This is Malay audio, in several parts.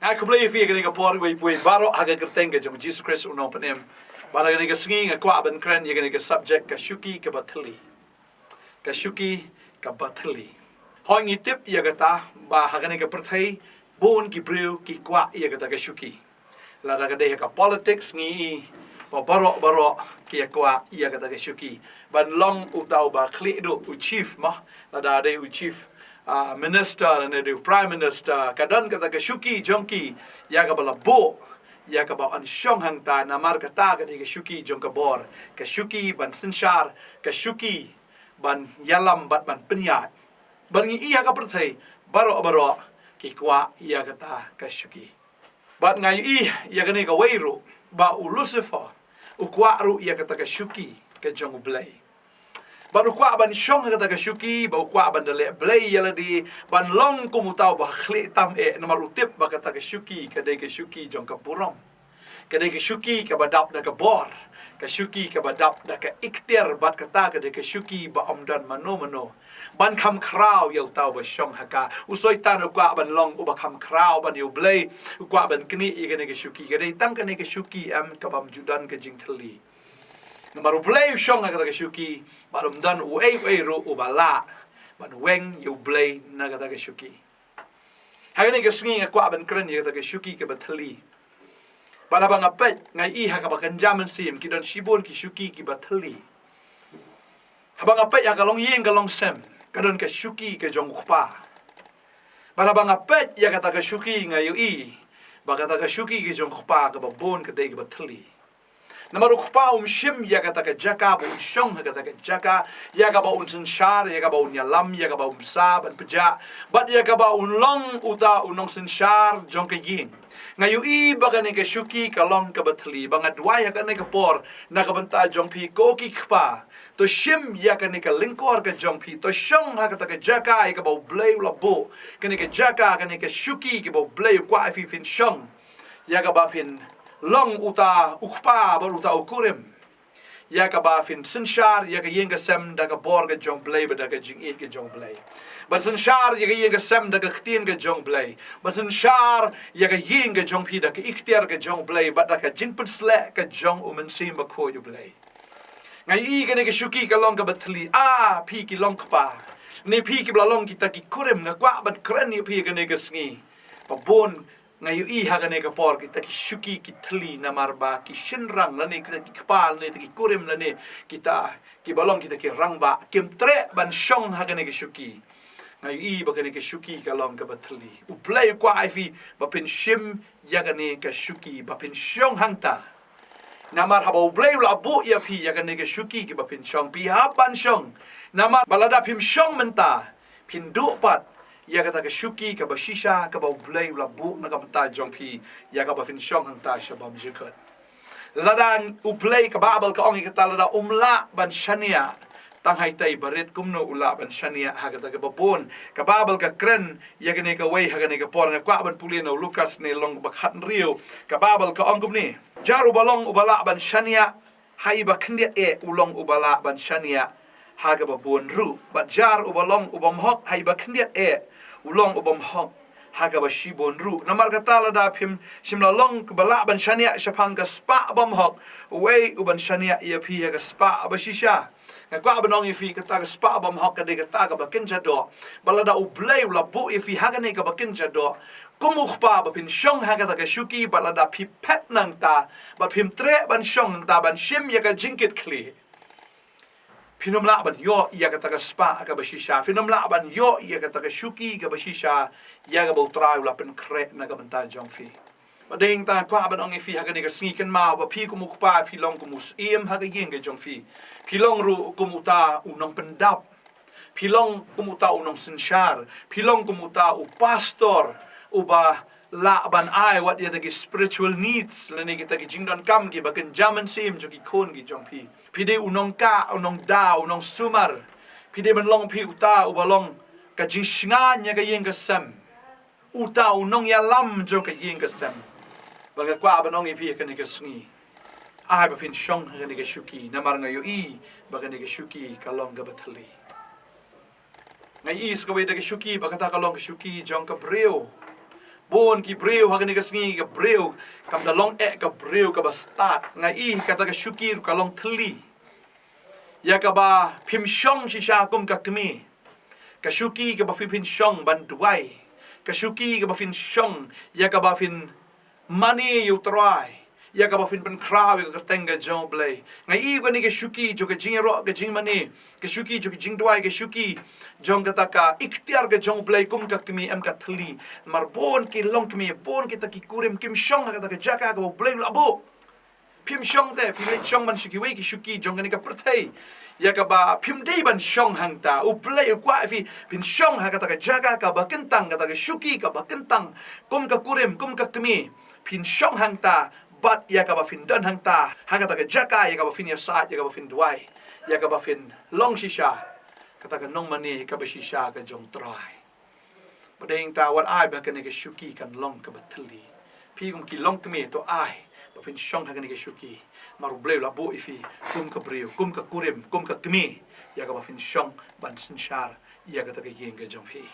Aku beli fi ke por we baro haga kerteng ke jong Jesus Christ unong penem. Bara ke sengi ngakwa ban kren ye ke subject ka shuki ke thylli. Ka shuki ka thylli. Hoi ngi tip ye kata ba haga ke perthai bon ki breu ki kwa ye kata ka shuki. La daga de ka politics ngi baro ki kwa ye kata ka shuki. Ban long utau ba kli do u chief ma la da de u chief minister and the prime minister kadon kata ke shuki jongki ya ka bala bo ya ka ba an shong hang ta na mar ka ta ke shuki jong ka bor ke shuki ban sinshar ke shuki ban yalam bat ban penyat ban ngi iya ka perthai baro ki kwa ya ka ta ke shuki bat ngai i ya ka ne ka weiru ba u lucifer u kwa ru ya ka ta ke shuki ke jong blai baru kwa ban shong kata ke shuki ba kwa ban dele blai yala di ban long ku mutau ba khli tam nomor utip ba kata ke shuki ke de ke shuki jong ka purom ke de ke shuki ke badap da ke bor ke shuki ke badap da ke iktir bat kata ke de ke shuki ba omdan mano ban kham krau yau tau ba shong haka usoi tan kwa ban long u ba kham krau ban yu blai kwa ban kni ke de ke shuki ke de tang ke ne ke shuki am ka bam judan ke jing thylli Namaru blay shong kata ke shuki, barum dan uei ro ubala, ban weng you blay na kata ke shuki. Hagani ke sungi ngakwa ban keren kata ke shuki ke thylli. Bana bang apet ngai I hakabakan jaman sim ki don shibon ki shuki ki thylli. Habang apet ya kalong yeng kalong sem, kadon ke shuki ke jong kupa. Bana bang apet ya kata ke shuki ngai I, ba kata ke shuki ke jong kupa ke babon ke dei ke thylli. Namaru kupa shim ya kata ke jaka bu shong kata ke jaka ya ka ba sinshar ya ka ba yalam ya ka ba sa ban peja bat ya ka ba long uta unong sinshar jong ke yin ngayu I bagane ke shuki ka long ka thylli banga dua ya ka ne ka por na ka banta jong pi ko ki kpa to shim ya ka ne ka lingkor ka jong pi to shong ha kata ke jaka ya ka ba blay la bo ka ne ke jaka ka ne ke shuki ke ba blay kwa fi fin shong ya ka ba pin long uta ukpa baru uta ukurim ya ka ba fin sinshar ya ka yenga sem da ka bor ga jong blay ba da ka jing it ka jong blay ba sinshar ya ka yenga sem da ka ktien ka jong blay ba sinshar ya ka yenga jong pi da ka iktiar ka jong blay ba da ka jing pen sle ka jong umen sim ba ko yu blay ngai I ka ne ka shuki ka long ka thylli pi ki long kpa ni pi ki bla long kita ki kurim nga kwa ban kren ni pi ka ne ka sngi pa bon ngayu I hagane ka por kita ki shuki ki thylli na marba ki shinrang lani kita ki kpal ni ki kurim lani kita ki balong kita ki rangba kim tre ban shong hagane ki shuki ngayu I bagane ki shuki ka long ka thylli u play kwa ifi ba pin shim yagane ka shuki ba pin shong hangta namar haba u play la bu ya phi yagane ka shuki ki ba pin shong pi ha ban shong namar balada pim shong menta pin du pat ya kata ke shuki ke bashisha ke bau blay la bu na ka mta jong pi ya ka ba fin shong hang ta shabam jikot ladan u play ke babel ka ong ka lada umla ban shania tang hai tai barit kumno ula ban shania ha kata ke babon ke babel ka kren ya ke ne ka wei ha ke ne ka por nga kwa ban pulien no lukas ne long ba khat rio ke babel ka ong kumni jaru balong ubala ban shania hai ba khndia ulong ubala ban shania ha ka babon ru ba jar ubalong ubam hok hai ba khndia ulong ubam hok haga ba shibon ru namar kata lada phim shimla long bala ban shania shapang ka spa bam hok wei uban shania ia phi ga spa ba shisha ka kwa banong ifi kata ka spa bam hok ka de kata ka ba kinja do balada u blay la bu ifi haga ne ka ba kinja do kumuk pa ba pin shong haga ka shuki balada phi pet nang ta ba phim tre ban shong ta ban shim ya ka jinkit kli Finom la ban yo ya kata ka spa ka bashisha finom la ban yo ya kata ka shuki ka bashisha ya ka bau trau la pen kre na ka banta jong fi badeng ta kwa ban ong fi ha ka ne ka sneaken ma ba pi ku mu pa fi long ku mus ha ka yeng ka jong fi long ru ku mu ta unong pendap long ku mu ta unong sinshar long ku mu ta u pastor uba la ban ai what ya the spiritual needs la ne kita ki jingdon kam ki ba kan jaman sim jo ki khon ki jong pi de unong ka unong da unong sumar de ban long pi uta ubalong ka jishnga nya ka yeng ka sam uta unong ya lam jo ka yeng ka sam ba ka kwa ban ong pi ka ne ka sngi ai ba pin shong ka ne ka shuki na mar nga yo I ba ka ne ka shuki ka long ka thylli ngai is ka we da ka shuki ba ka ta ka long ka shuki jong ka breo bon ki breu hagani ka sngi ka breu kam da long ka breu ka ba start ngai kata ka shuki ka long thylli ya ka ba phim shong shisha kum ka kmi ka shuki ka ba phim shong ban duai ka shuki ka ba phim shong ya ka ba phim money you try ya ka ba fin ban kraw ka tenga jong blay ngai ko ni ka shuki jo ka jing ro ka jing mani ka shuki jo ka jing duai ka shuki jong ka ta ka ikhtiar ka jong blay kum ka kmi am ka thylli mar bon ki long kmi bon ki ta ki kurim kim shong ka ta ka jaka ka blay labo phim shong de phim shong ban shuki we ki shuki jong ka ni ka prathai ya ka ba phim dei ban shong hang ta u play u kwa fi phim shong ha ka ta ka jaka ka ba kentang ka ta ka shuki ka ba kentang kum ka kurim kum ka kmi phim shong hang ta but ya ka ba fin dan hang ta hang ta ka jaka ya ka ba fin ya sa ya ka ba fin duai ya ka ba fin long shisha kata ka nong mani ka ba shisha ka jong try badeng ta wat ai ba ka ne ka shuki kan long ka ba thylli pi kum ki long kme to ai ba fin shong ha ka ne ka shuki maru bleu la bo ifi kum ka breu kum ka kurim kum ka kme ya ka ba fin shong ban sin shar ya ka ta ka yeng ka jong pi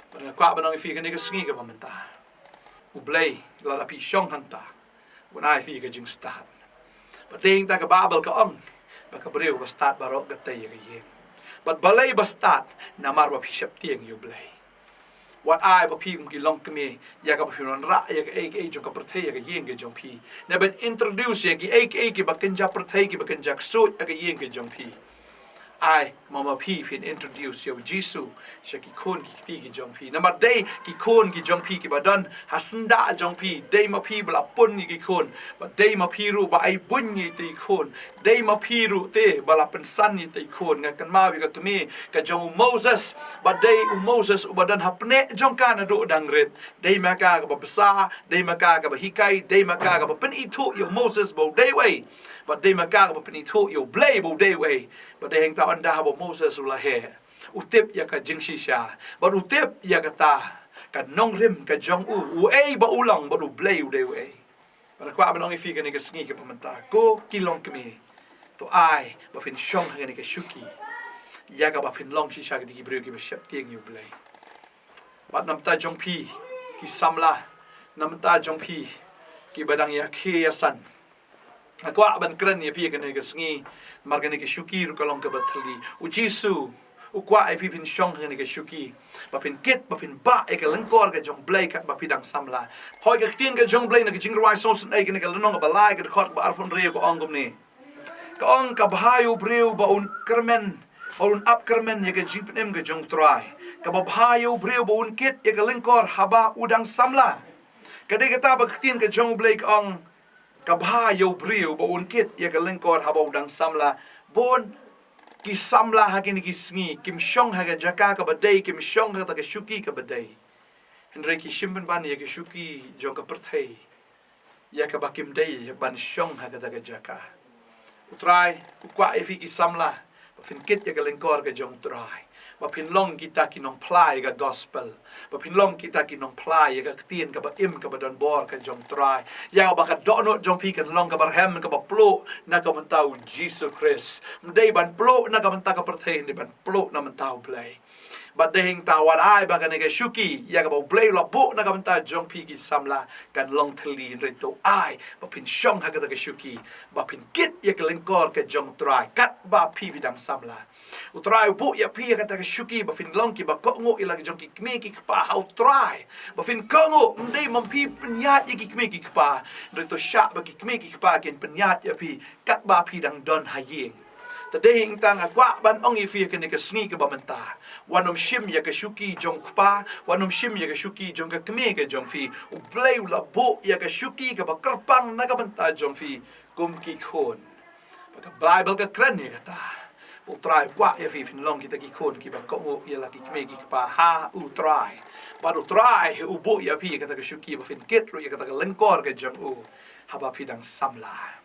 ba ka ba nong ifi ka ne ka sngi ka ba menta u blei la la pi shong hang ta when I feel jing start but ding ta ka babel ka ong ba ka breu ba start baro ka tay ka yeng but balay ba start na mar ba phishap tieng you blay what I ba pi ki long kme ya ka ba firon ra ya ka ek jong ka prathai ka yeng ka jong pi na ben introduce ya ki ek ba kenja prathai ki ba kenja so ka yeng ka jong pi I mama pi fin introduce yo jisu shaki kon ki ti ki jong pi number day ki kon ki jong pi ki badan hasnda jong pi day ma pi bla pon ni ki kon but day ma pi ru ba ai bun ni ti kon day ma pi ru te bala pen san ni ti kon nga kan ma wi ka kmi ka jong Moses but day Moses badan hapne jong kan do dang red day ma ka ba basa day ma ka ba hikai day ma ka ba pen itu yo Moses bo day way but day ma ka ba pen itu yo blay bo day way but day hang ta anda habo Moses ula he utip ya ka jingshi sha but utip ya ka ta ka Nongkhryiem ka jong u ei ba ulang ba du blay u de we ba kwa ba nong ifi ka ni ka sngi ka pamenta ko kilong kmi to ai ba fin shong ha ni ka shuki ya ka ba fin long shi sha ka di breu ki ba shap tieng you blay ba nam ta jong pi ki samla nam ta jong pi ki badang ya khe ya san akwa ban kran ni pi ka ni ka sngi margani ke shuki ru kalong ka bathli u jisu u kwa ai pin shong ngani ke shuki ba pin kit ba pin ba e ka lengkor ka jong blai ka ba pidang samla hoi ka tin ka jong blai na ka jingrai so sen ai ka ka lenong ba lai ka khot ba arfon re ko ongum ni ka ong ka bhayu breu ba un kermen un up kermen ya ka jipnem ka jong try ka ba bhayu breu ba un kit ya ka lengkor haba udang samla ka de ka ta ba tin ka jong blai ka ong kabha yo breu ba un kit ya ka lengkor haba udang samla bon ki samla ha ki sngi kim shong ha ga jaka ka badai kim shong ha ta ka shuki ka badai henry ki shimban ban ya ka shuki jong ka prathai ya ka bakim dai ban shong ha ga ta ka jaka utrai kwa ifi ki samla ba fin kit ya ka lengkor ka jong trai ba pin long kita ki nong plai ga gospel ba pin long kita ki nong plai ga tien ka ba im ka ba don bor ka jong try ya ba ka dono jong pi kan long ka barhem ka ba plo na ka mentau Jesus Christ mdei ban plo na ka menta ka pertain di ban plo na mentau play ba dehing tawar ai ba ka ne ka shuki ya ka ba play la bo na ka menta jong pi ki samla kan long thylli reto ai ba pin shong ha ka ta ka shuki ba pin kit ya ka lengkor ka jong try kat ba pi bidang samla utrai bu ya pi ka ta ka shuki ba fin long ki ba ko ngo ila jong ki kme ki pa how try ba fin ko ngo mdei mam pi penyat ki kme ki pa reto sha ba ki kme ki pa ken penyat ya pi kat ba pi dang don hayeng today ing tang akwa ban ong ifi ka ne ka sngi ka ba menta wanom shim ya ka shuki jong pa wanom shim ya ka shuki jong ka kme ka jong fi u blay la bo ya ka shuki ka ba karpang na ka menta jong fi kum ki khon ba ka bible ka kran ne ka ta u try kwa ya fi fin long kita ki khon ki ba ko ngo ya la ki kme ki pa ha u try ba u try u bo ya pi ka ta ka shuki ba fin ket ru ya ka ta ka lengkor ka jong u haba pidang samla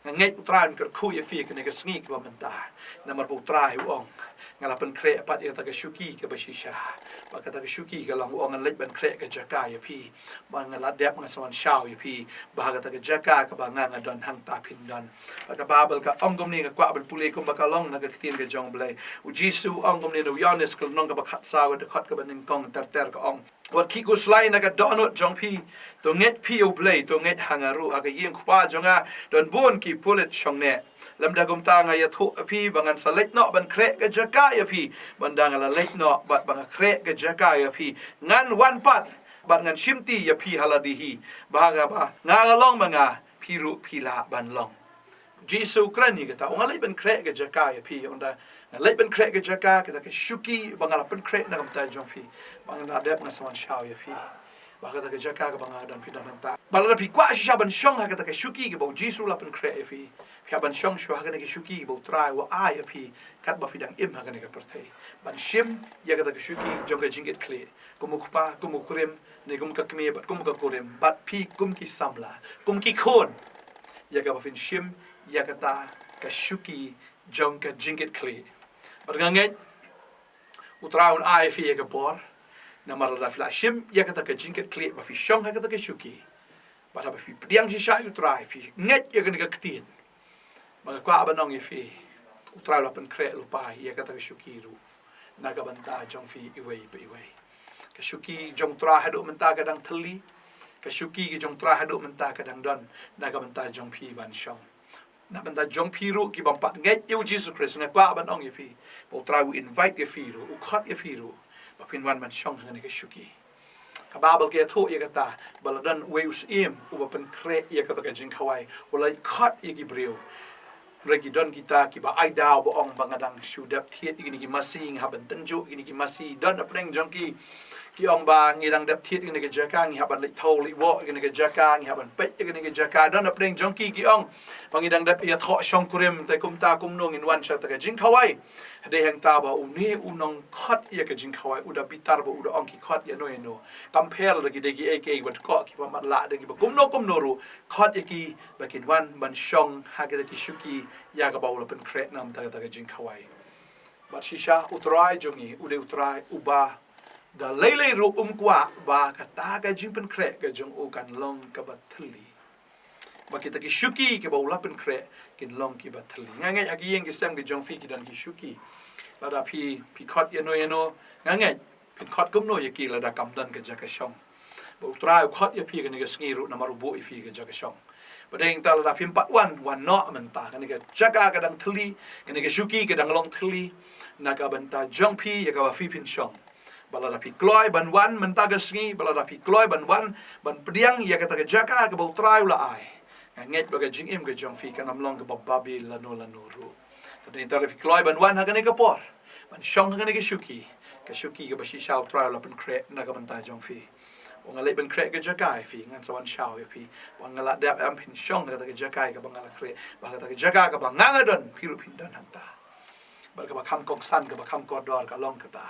ngai utran ker khu ye fi ke ne ke sngi ke bamenta namar bu utrai uong ngala pen kre pat ye ta ke shuki ke bashisha ba ka ta ke shuki ke long uong ngan lek ben kre ke jaka ye pi ba ngala dep ngan sawan shao ye pi ba ka ta ke jaka ke ba ngang don hang ta pin don ba ka babel ka ongom ni ka kwa bel pule kum ba ka long na ke tin ke jong blai u jisu ongom ni no yanes ke nong ka ba khat sa wa de khat ke ba ning kong ter ka ong wat ki ku slai na ka donut jong pi to nget pi o blai to nget hangaru aga yeng khpa jonga don bon ki pulet chong ne lam da gum ta nga ya thu pi bangan sa lek no ban kre ga jaka ya pi bandang la lek no bat bang kre ga jaka ya pi ngan wan pat bat ngan shimti ya pi haladi hi baga ba nga long manga pi ru pi la ban long jisu krani ga ta ngalai ban kre ga jaka ya pi onda ngalai ban kre ga jaka ka ta shuki bangala ban kre na gam ta jong pi bangana dep na sawan shao ya pi baka ta ke jaka ka banga dan pidan ta balada pi kwa shisha ban shong ha ka ta ke shuki ke bo jisu la pen kre fi pia ban shong shwa ha ka ne ke shuki bo trai wa a ya pi kat ba fidang im ha ka ne ke perthei ban shim ya ka ta ke shuki jong ka jingit kle kumu khupa kumu kurim ne kum ka kme bat kum ka kurim bat pi kum ki samla kum ki khon ya ka ba fin shim ya ka ta ka shuki jong ka jingit kle bat nganget utraun a fi ya ka bor namar la fila shim ya kata ke jingket kle ba fi shong ha kata ke shuki ba ba fi pdiang si sha utrai fi nget ya kene ka ktin ba kwa ba nong ye fi utrai la pen kre lu pa ya kata ke shuki ru naga banta jong fi iwei ba iwei ke shuki jong tra hadu menta kadang thylli ke shuki ki jong tra hadu menta kadang don naga banta jong fi ban shong na banta jong fi ru ki bam pat nget yu jesus christ na kwa ba nong ye fi bo tra u invite ye fi ru u khat ye fi ru bapin wan man shong ngane ke shuki ka babel ke tho ye kata baladan weus im u bapen kre ye kata ke jing khawai ulai khat ye ki breu regi don kita ki ba ai daw bo ong bangadang shudap thiet igini ki masing haban tanju igini ki masi don apreng jong ki ong ba ngidang dap thiet igini ke jaka ngi haban le thol li wo igini ke jaka ngi haban pe igini ke jaka don apreng jong ki ong bangidang dap ya tho shong kurim tai kum ta kum nong in wan sha ta ke jing khawai de hang ta ba u ne u nong khat ye ke jing khawai u da bitar ba u da ong ki khat ye no compare de ki ek bat ko ki ba mat la de ki ba kum no ru khat ye ki bakin wan ban shong ha ke ki shuki ya ka ba u pen kre nam ta ke jing khawai bat shisha utrai jongi u de utrai u ba da lele ru kwa ba ka ta ka jing pen kre ka jong u kan long ka ba thylli ba kita ki shuki ke ba u la pen kre kin long ki ba thylli ngai aki yeng ki sem ki jong fi ki dan ki shuki la da pi khot ye no ngai pin khot kum no ye ki la da kam dan ke jaka shong ba u trai khot ye pi ke ne ke sngi ru na maru bo i fi ke jaka shong ba deng ta la da pin pat wan no man ta ke ne ke jaka ka dang thylli ke ne ke shuki ke dang long thylli na ka ban ta jong pi ye ka ba fi pin shong balada pi kloi ban wan mentaga sngi balada pi kloi ban wan ban pdiang ya kata ke jaka ke bau trai la ai nget baga jing im ke jong fi kan amlong ke babi la no ru tadi intar fi kloi ban wan ha ke por ban shong ha ke shuki ke bashi shao trai la pen kre na ka menta jong fi wang ale ben kre ke jaka fi ngan sawan shao ye fi wang ala dap am pin shong kata ke jaka ke bangala kre ba kata ke jaka ke banganga don piru pin don hanta bar ka ba kham kong san ka ba kham ko dor ka long ka ta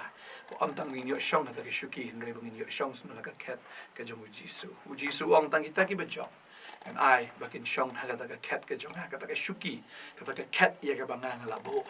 om tang min yo shong ta ke shuki in re bang yo shong sun la ka ket ka jong u jisu ong tang kita ki ba jong and I bakin shong ha ka ket ke jong ha ka ta ke shuki ka ta ke ket ye ka banga la bo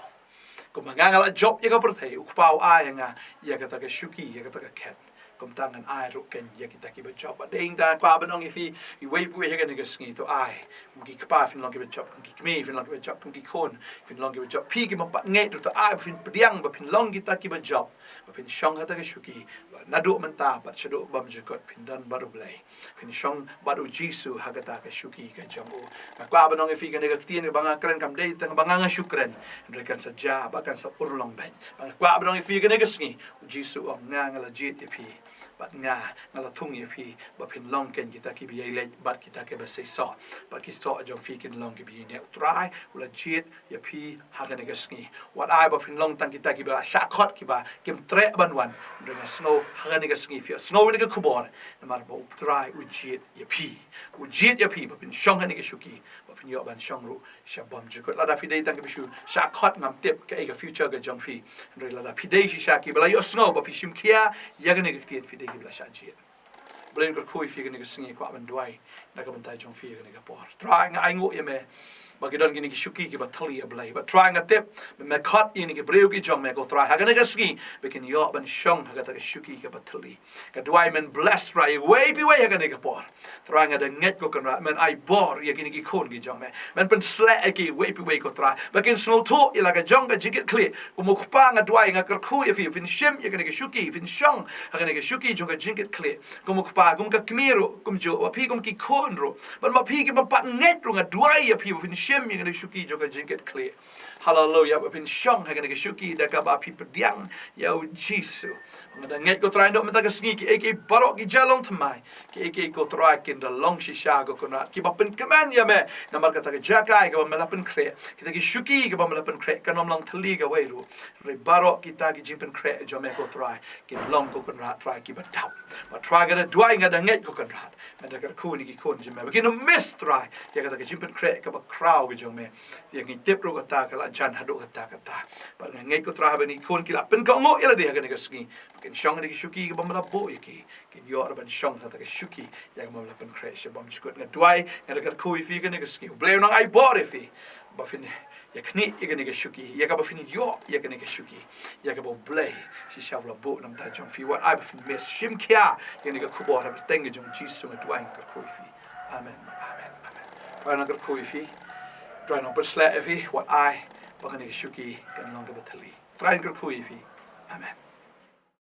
ko banga la job ye ka perthei u pau ai nga ye ka ta ke shuki ye ka ta ke ket kom tangan ai ru ken ye kita ki ba job ba ding da kwa ba nong ifi I wei pu he ke sngi to ai ki kpa fin long ki ba job ki kme fin long ki ba job ki khon fin long ki ba job pi ki ma pat ngai to ai fin pdiang ba fin long kita ki ba job ba fin shong ha ta ke shuki ba na do man ta ba chado bam ju kot fin dan ba do blai fin shong ba do jisu ha ka ta ke shuki ke jong u kwa ba nong ifi ke ne ka tien ba nga kren kam dei tang ba nga shukren re kan sa ja ba kan sa urlong ban ba kwa ba nong ifi ke ne ka sngi jisu ong nga la jit ipi bat nga ngala thung ye phi ba phin long ken kita ki bi le bat kita ke ba sei so bat ki so jong fi kin long ki bi ne try ula jit ye phi ha ga ne ga sngi wat ai ba phin long tang kita ki ba sha khot ki ba kim tre ban wan ring snow ha ga ne ga sngi fi snow ne ga khubor na mar ba try u jit ye phi ba phin shong ha ne ga shuki ba phin yo ban shong ru sha bom ju ko la da phi dei tang ki bi shu sha khot ngam tip ke ga future ga jong fi re la da phi dei shi sha ki ba la yo snow ba phi shim kia ya ga ne ga tien fi ki bla sha jit blen ker kui fi gani singi kwa ban duai na ka bantai jong fi gani ka por try nga ai ngu ye me bagi don gini ki shuki ki ba thali ablai but try nga tep me khat ini ki breu ki jong me ko try ha gani ka singi bekin yo ban shong ha ka ta shuki ki ba thali ka duai men bless try way bi way ha gani ka por try nga da nget ko kan men ai bor ye gini ki khon ki jong me men pen sle ki way bi way ko try bekin snow to ila ka jong ka jigit clear ko mo khpa nga duai nga ker khu ye fi fin shim ye gani ki shuki fin shong ha gani ki shuki jong ka jigit clear ko mo khpa gum ka kmiro kum jo wa pi gum ki khon ro ban ma pi ki ma pat nget ro nga duai ye pi fin shim ye gani shuki jong ka jigit clear hallelujah wa fin shong ha gani ki shuki da ka ba pi pediang ya jisu nga da nget ko try ndo mata ka sngi ki ek barok ki jalong thamai ki ek ko try kin da long shi sha go konat ki ba pen command ya me na mar ka ta ka jakai ka ba me la pen kre ki ta ki shuki ka ba me la pen kre ka nom long thali ga wei ru re barok ki ta ki jipen kre jo me ko try ki long ko konat try ki ba tap ba try ga da duai nga da nget ko konat me da ka ku ni ki kon je me ki no miss try ya ka ta ki jipen kre ka ba crowd ki jo me ya ki tip ro ka ta ka la jan hado ka ta ba nga nget ko try ba ni kon ki la pen ko ngo ila de ga ni ka ski ken shong ni ki shuki ka ba me la bo ki yo ban shong ta ka shuki ya ma la pen crash bam chukut nga duai nga da ka ku fi ka ni ka ski bleu nang ai bo fi ba fin ya kni ya ka ni ka shuki ya ka ba fin yo ya ka ni ka shuki ya ka bo blay si shav la bo nam ta jong fi what I ba fin mes shim kya ya ni ka khubor ha teng jong jisu nga duai ka ku fi amen amen amen pa na ka ku fi try no persla fi what I ba ka ni ka shuki kan long ka ba thali try ka ku fi amen